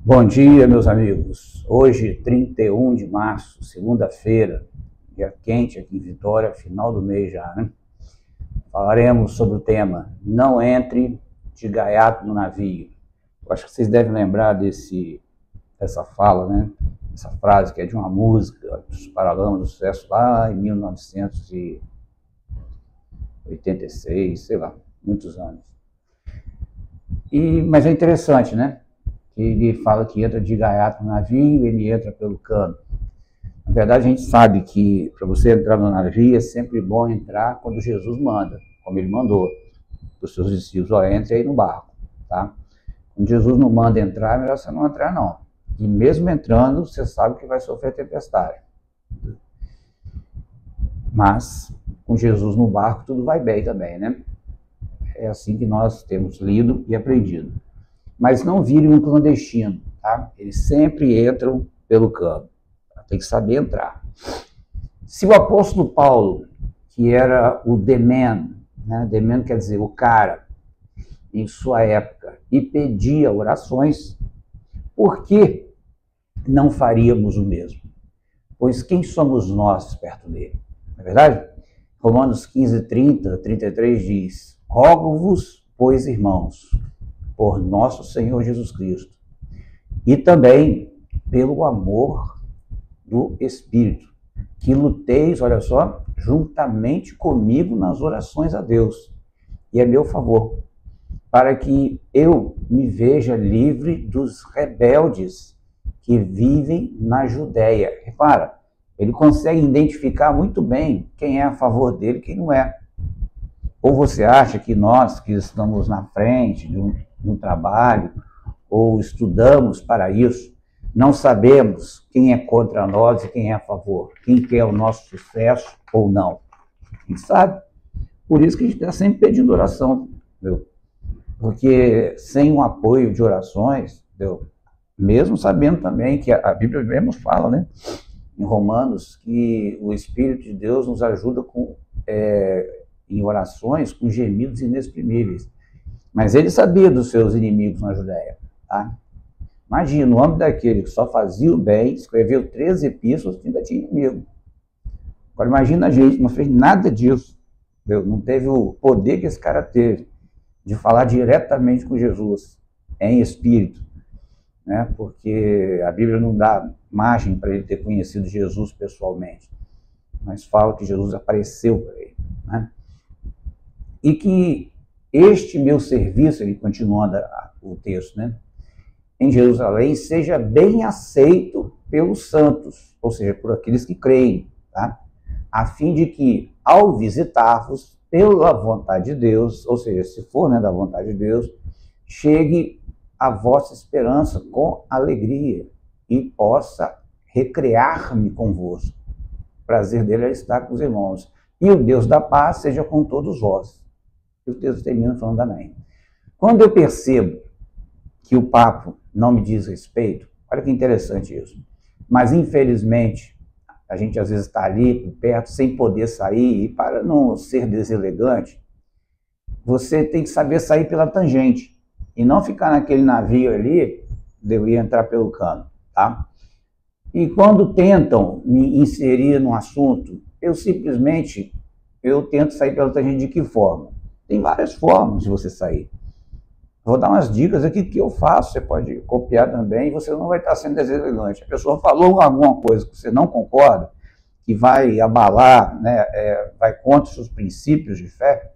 Bom dia, meus amigos. Hoje, 31 de março, segunda-feira, dia quente aqui em Vitória, final do mês já, né? Falaremos sobre o tema Não entre de gaiato no navio. Eu acho que vocês devem lembrar dessa fala, né? Essa frase que é de uma música dos Paralamas do Sucesso lá em 1986, sei lá, muitos anos. Mas é interessante, né? Ele fala que entra de gaiato no navio, ele entra pelo cano. Na verdade, a gente sabe que para você entrar no navio é sempre bom entrar quando Jesus manda, como ele mandou para os seus discípulos: ó, entre aí no barco, tá? Quando Jesus não manda entrar, é melhor você não entrar, não. E mesmo entrando, você sabe que vai sofrer tempestade. Mas, com Jesus no barco, tudo vai bem também, né? É assim que nós temos lido e aprendido. Mas não virem um clandestino, tá? Eles sempre entram pelo cano. Tem que saber entrar. Se o apóstolo Paulo, que era o the man, né? The man quer dizer o cara, em sua época, e pedia orações, por que não faríamos o mesmo? Pois quem somos nós perto dele? Não é verdade? Romanos 15, 30, 33 diz: rogo-vos, pois, irmãos, por nosso Senhor Jesus Cristo, e também pelo amor do Espírito, que luteis, olha só, juntamente comigo nas orações a Deus, e a meu favor, para que eu me veja livre dos rebeldes que vivem na Judéia. Repara, ele consegue identificar muito bem quem é a favor dele e quem não é. Ou você acha que nós que estamos na frente de um trabalho, ou estudamos para isso, não sabemos quem é contra nós e quem é a favor, quem quer o nosso sucesso ou não? A gente sabe. Por isso que a gente está sempre pedindo oração, entendeu? Porque sem o apoio de orações, entendeu? Mesmo sabendo também que a Bíblia mesmo fala, né, em Romanos, que o Espírito de Deus nos ajuda em orações com gemidos inexprimíveis. Mas ele sabia dos seus inimigos na Judéia, tá? Imagina, o homem daquele que só fazia o bem, escreveu 13 epístolas e ainda tinha inimigo. Agora imagina a gente, não fez nada disso, entendeu? Não teve o poder que esse cara teve de falar diretamente com Jesus, em espírito, né? Porque a Bíblia não dá margem para ele ter conhecido Jesus pessoalmente, mas fala que Jesus apareceu para ele, né? E que este meu serviço, ele continuando o texto, né, em Jerusalém, seja bem aceito pelos santos, ou seja, por aqueles que creem, tá? A fim de que, ao visitar-vos pela vontade de Deus, ou seja, se for, né, da vontade de Deus, chegue a vossa esperança com alegria e possa recrear-me convosco. O prazer dele é estar com os irmãos. E o Deus da paz seja com todos vós. E o texto termina falando amém. Quando eu percebo que o papo não me diz respeito, olha que interessante isso, mas infelizmente a gente às vezes está ali por perto sem poder sair, e para não ser deselegante, você tem que saber sair pela tangente e não ficar naquele navio ali, deveria entrar pelo cano, tá? E quando tentam me inserir num assunto, eu tento sair pela tangente. De que forma? Tem várias formas de você sair. Vou dar umas dicas aqui que eu faço, você pode copiar também, e você não vai estar sendo deselegante. A pessoa falou alguma coisa que você não concorda, que vai abalar, né, vai contra os seus princípios de fé,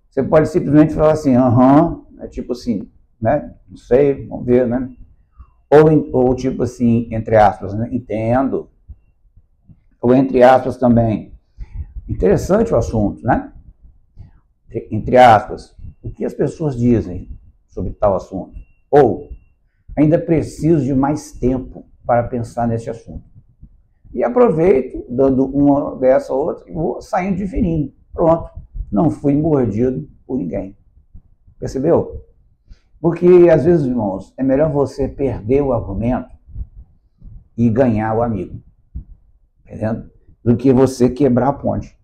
você pode simplesmente falar assim, tipo assim, né, não sei, vamos ver, né? Ou tipo assim, entre aspas, né, entendo. Ou entre aspas também, interessante o assunto, né? Entre aspas, o que as pessoas dizem sobre tal assunto? Ou, ainda preciso de mais tempo para pensar nesse assunto. E aproveito, dando uma dessa ou outra, e vou saindo de fininho. Pronto, não fui mordido por ninguém. Percebeu? Porque, às vezes, irmãos, é melhor você perder o argumento e ganhar o amigo, entendendo? Do que você quebrar a ponte.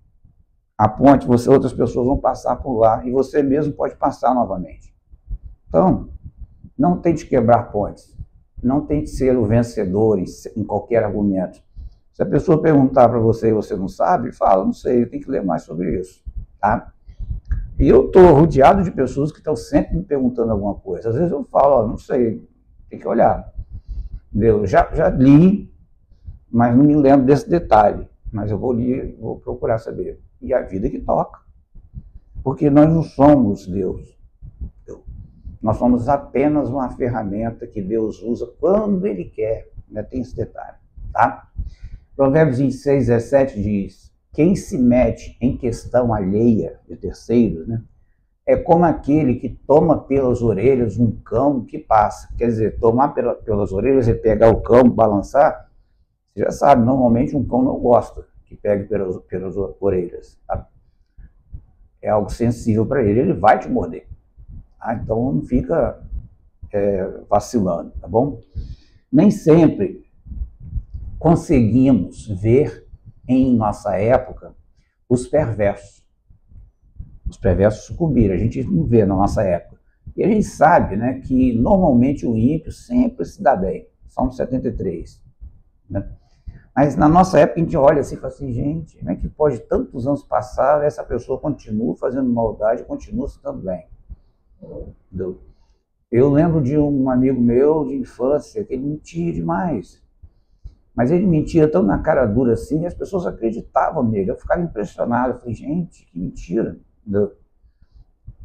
A ponte, outras pessoas vão passar por lá e você mesmo pode passar novamente. Então, não tente quebrar pontes. não tente ser o vencedor em qualquer argumento. Se a pessoa perguntar para você e você não sabe, fala, não sei, tem que ler mais sobre isso, tá? E eu estou rodeado de pessoas que estão sempre me perguntando alguma coisa. Às vezes eu falo, ó, não sei, tem que olhar. Entendeu? Já li, mas não me lembro desse detalhe. Mas eu vou procurar saber. E a vida que toca. Porque nós não somos Deus. Nós somos apenas uma ferramenta que Deus usa quando Ele quer. Ainda tem esse detalhe, tá? Provérbios 26, 17 diz: quem se mete em questão alheia de terceiros, né, é como aquele que toma pelas orelhas um cão que passa. Quer dizer, tomar pelas orelhas é pegar o cão, balançar. Você já sabe, normalmente um cão não gosta que pegue pelas orelhas. Tá? É algo sensível para ele, ele vai te morder. Tá? Então não fica vacilando, tá bom? Nem sempre conseguimos ver em nossa época os perversos. Os perversos sucumbiram, a gente não vê na nossa época. E a gente sabe, né, que normalmente o ímpio sempre se dá bem. Salmo 73. Né? Mas na nossa época a gente olha assim e fala assim, gente, como é que pode tantos anos passar e essa pessoa continua fazendo maldade, continua se dando bem? Eu lembro de um amigo meu de infância que ele mentia demais. Mas ele mentia tão na cara dura assim, e as pessoas acreditavam nele. Eu ficava impressionado. Eu falei, gente, que mentira.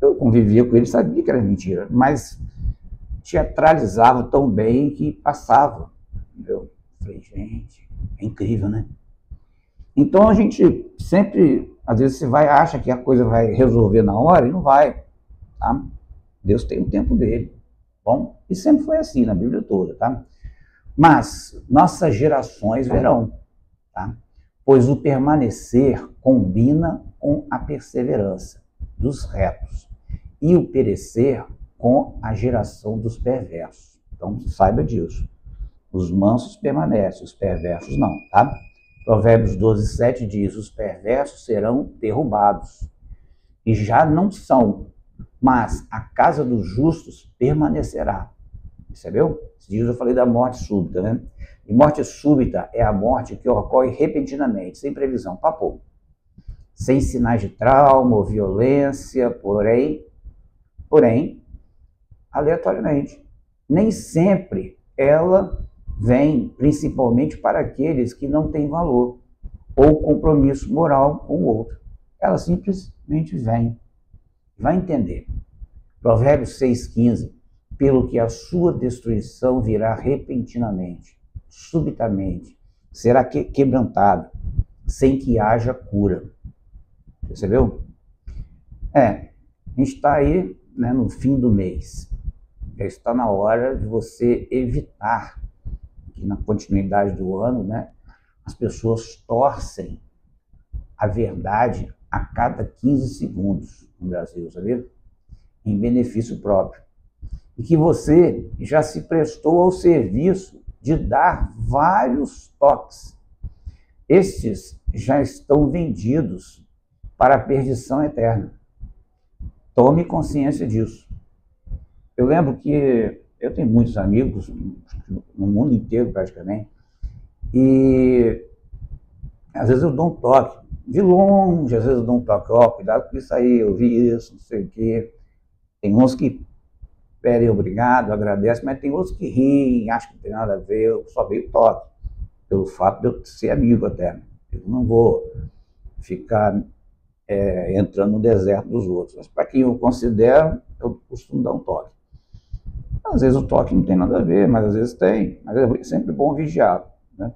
Eu convivia com ele, sabia que era mentira, mas teatralizava tão bem que passava. Eu falei, gente, é incrível, né? Então a gente sempre, às vezes você acha que a coisa vai resolver na hora e não vai. Tá? Deus tem o tempo dele. Bom, e sempre foi assim na Bíblia toda, tá? Mas nossas gerações verão, tá? Pois o permanecer combina com a perseverança dos retos e o perecer com a geração dos perversos. Então saiba disso. Os mansos permanecem, os perversos não, tá? Provérbios 12, 7 diz, os perversos serão derrubados e já não são, mas a casa dos justos permanecerá. Percebeu? Esses dias eu falei da morte súbita, né? E morte súbita é a morte que ocorre repentinamente, sem previsão, papou. Sem sinais de trauma ou violência, porém, aleatoriamente. Nem sempre ela vem, principalmente para aqueles que não têm valor ou compromisso moral com o outro. Ela simplesmente vem. Vai entender. Provérbios 6,15. Pelo que a sua destruição virá repentinamente, subitamente, será quebrantado, sem que haja cura. Percebeu? A gente está aí, né, no fim do mês. Já está na hora de você evitar que na continuidade do ano, né, as pessoas torcem a verdade a cada 15 segundos no Brasil, sabia? Em benefício próprio. E que você já se prestou ao serviço de dar vários toques. Estes já estão vendidos para a perdição eterna. Tome consciência disso. Eu lembro que eu tenho muitos amigos no mundo inteiro praticamente, e às vezes eu dou um toque, de longe, às vezes eu dou um toque, ó, cuidado com isso aí, eu vi isso, não sei o quê. Tem uns que pedem obrigado, agradecem, mas tem outros que riem, acham que não tem nada a ver, eu só dei o toque, pelo fato de eu ser amigo até. Eu não vou ficar entrando no deserto dos outros, mas para quem eu considero, eu costumo dar um toque. Às vezes o toque não tem nada a ver, mas às vezes tem, mas é sempre bom vigiar. Né?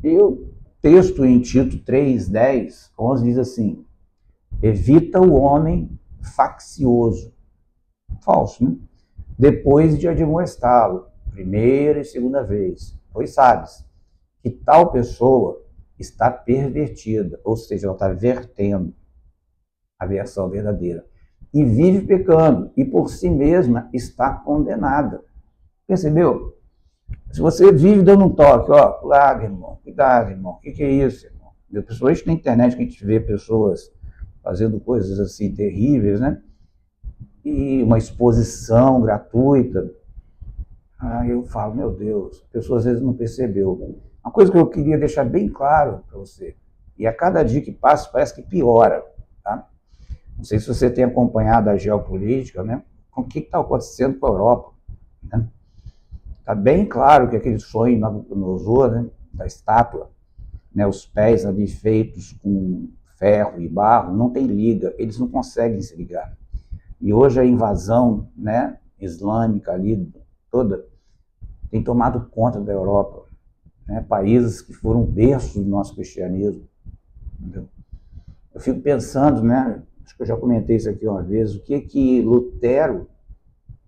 E o texto em Tito 3, 10, 11 diz assim, evita o homem faccioso, falso, né? Depois de admoestá-lo, primeira e segunda vez, pois sabes que tal pessoa está pervertida, ou seja, ela está vertendo a versão verdadeira, e vive pecando, e por si mesma está condenada. Percebeu? Se você vive dando um toque, ó, cuidado, irmão, o que é isso, irmão? Principalmente na internet, que a gente vê pessoas fazendo coisas assim terríveis, né? E uma exposição gratuita. Aí eu falo, meu Deus, a pessoa às vezes não percebeu. Uma coisa que eu queria deixar bem claro para você, e a cada dia que passa parece que piora, tá? Não sei se você tem acompanhado a geopolítica, né? Com o que está acontecendo com a Europa, né? Está bem claro que aquele sonho Nabucodonosor, né, da estátua, né, os pés ali feitos com ferro e barro, não tem liga, eles não conseguem se ligar. E hoje a invasão, né, islâmica ali toda tem tomado conta da Europa, né, países que foram berços do nosso cristianismo. Entendeu? Eu fico pensando, né, acho que eu já comentei isso aqui uma vez, o que Lutero,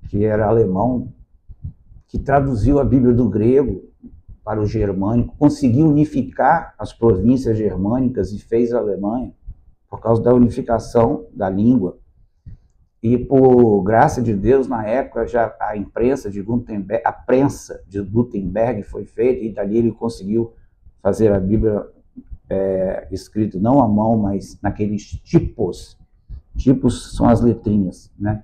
que era alemão, que traduziu a Bíblia do grego para o germânico, conseguiu unificar as províncias germânicas e fez a Alemanha por causa da unificação da língua. E por graça de Deus, na época, já a imprensa de Gutenberg, a prensa de Gutenberg foi feita, e dali ele conseguiu fazer a Bíblia escrita não à mão, mas naqueles tipos. Tipos são as letrinhas, né?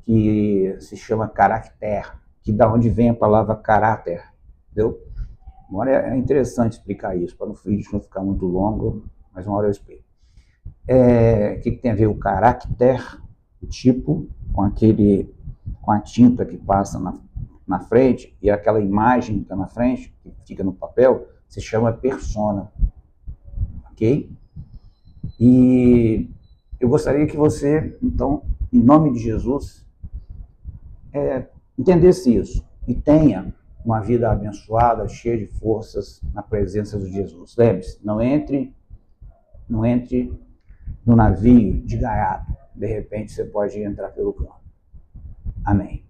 Que se chama caractere, que da onde vem a palavra caráter, entendeu? Uma hora é interessante explicar isso, para o vídeo não ficar muito longo, mas uma hora eu explico. O que tem a ver o caractere, o tipo, com a tinta que passa na frente, e aquela imagem que está na frente, que fica no papel, se chama persona, ok? E eu gostaria que você, então, em nome de Jesus, entendesse isso e tenha uma vida abençoada, cheia de forças na presença de Jesus. Lembre-se, não entre no navio de gaiato. De repente você pode entrar pelo canto. Amém.